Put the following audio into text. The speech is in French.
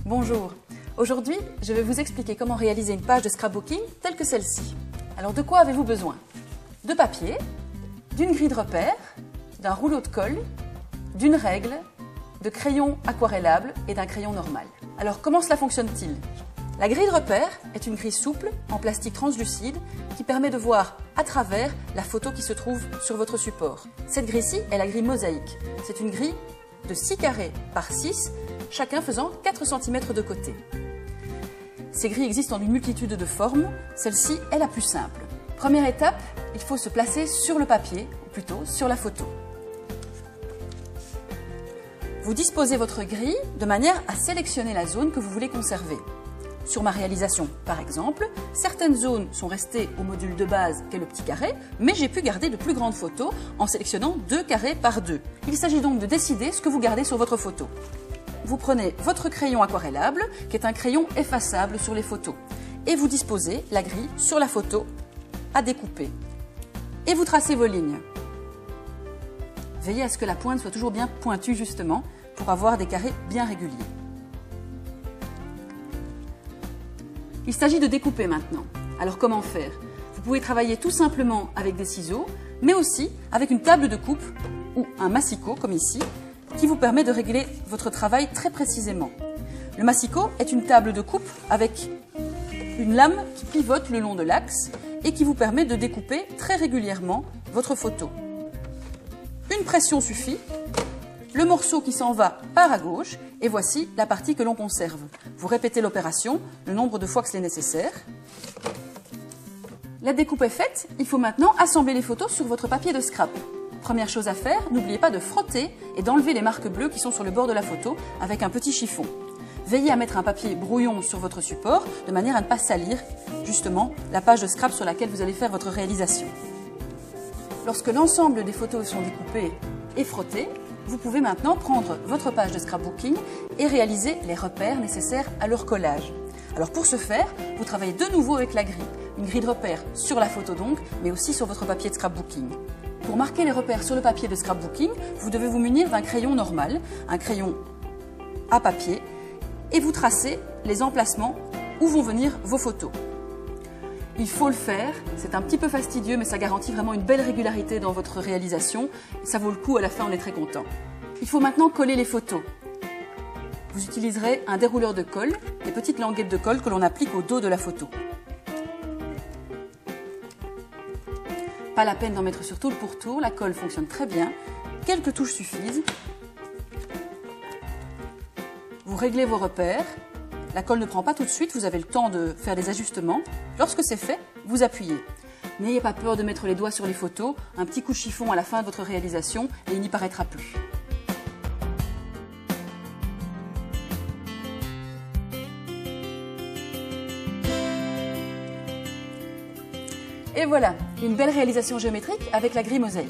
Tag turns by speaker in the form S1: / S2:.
S1: Bonjour, aujourd'hui je vais vous expliquer comment réaliser une page de scrapbooking telle que celle-ci. Alors de quoi avez-vous besoin? De papier, d'une grille de repère, d'un rouleau de colle, d'une règle, de crayons aquarellables et d'un crayon normal. Alors comment cela fonctionne-t-il? La grille de repère est une grille souple en plastique translucide qui permet de voir à travers la photo qui se trouve sur votre support. Cette grille-ci est la grille mosaïque. C'est une grille de 6 carrés par 6, chacun faisant 4 cm de côté. Ces grilles existent en une multitude de formes, celle-ci est la plus simple. Première étape, il faut se placer sur le papier, ou plutôt sur la photo. Vous disposez votre grille de manière à sélectionner la zone que vous voulez conserver. Sur ma réalisation, par exemple, certaines zones sont restées au module de base qu'est le petit carré, mais j'ai pu garder de plus grandes photos en sélectionnant 2 carrés par 2. Il s'agit donc de décider ce que vous gardez sur votre photo. Vous prenez votre crayon aquarellable, qui est un crayon effaçable sur les photos, et vous disposez la grille sur la photo à découper. Et vous tracez vos lignes. Veillez à ce que la pointe soit toujours bien pointue justement, pour avoir des carrés bien réguliers. Il s'agit de découper maintenant. Alors comment faire? Vous pouvez travailler tout simplement avec des ciseaux, mais aussi avec une table de coupe ou un massicot comme ici, qui vous permet de régler votre travail très précisément. Le massicot est une table de coupe avec une lame qui pivote le long de l'axe et qui vous permet de découper très régulièrement votre photo. Une pression suffit, le morceau qui s'en va part à gauche et voici la partie que l'on conserve. Vous répétez l'opération le nombre de fois que c'est nécessaire. La découpe est faite, il faut maintenant assembler les photos sur votre papier de scrap. Première chose à faire, n'oubliez pas de frotter et d'enlever les marques bleues qui sont sur le bord de la photo avec un petit chiffon. Veillez à mettre un papier brouillon sur votre support de manière à ne pas salir justement la page de scrap sur laquelle vous allez faire votre réalisation. Lorsque l'ensemble des photos sont découpées et frottées, vous pouvez maintenant prendre votre page de scrapbooking et réaliser les repères nécessaires à leur collage. Alors pour ce faire, vous travaillez de nouveau avec la grille. Une grille de repères sur la photo donc, mais aussi sur votre papier de scrapbooking. Pour marquer les repères sur le papier de scrapbooking, vous devez vous munir d'un crayon normal, un crayon à papier, et vous tracez les emplacements où vont venir vos photos. Il faut le faire, c'est un petit peu fastidieux, mais ça garantit vraiment une belle régularité dans votre réalisation. Ça vaut le coup, à la fin on est très content. Il faut maintenant coller les photos. Vous utiliserez un dérouleur de colle, des petites languettes de colle que l'on applique au dos de la photo. Pas la peine d'en mettre sur tout le pourtour, la colle fonctionne très bien. Quelques touches suffisent. Vous réglez vos repères. La colle ne prend pas tout de suite, vous avez le temps de faire des ajustements. Lorsque c'est fait, vous appuyez. N'ayez pas peur de mettre les doigts sur les photos, un petit coup de chiffon à la fin de votre réalisation et il n'y paraîtra plus. Et voilà, une belle réalisation géométrique avec la grille mosaïque.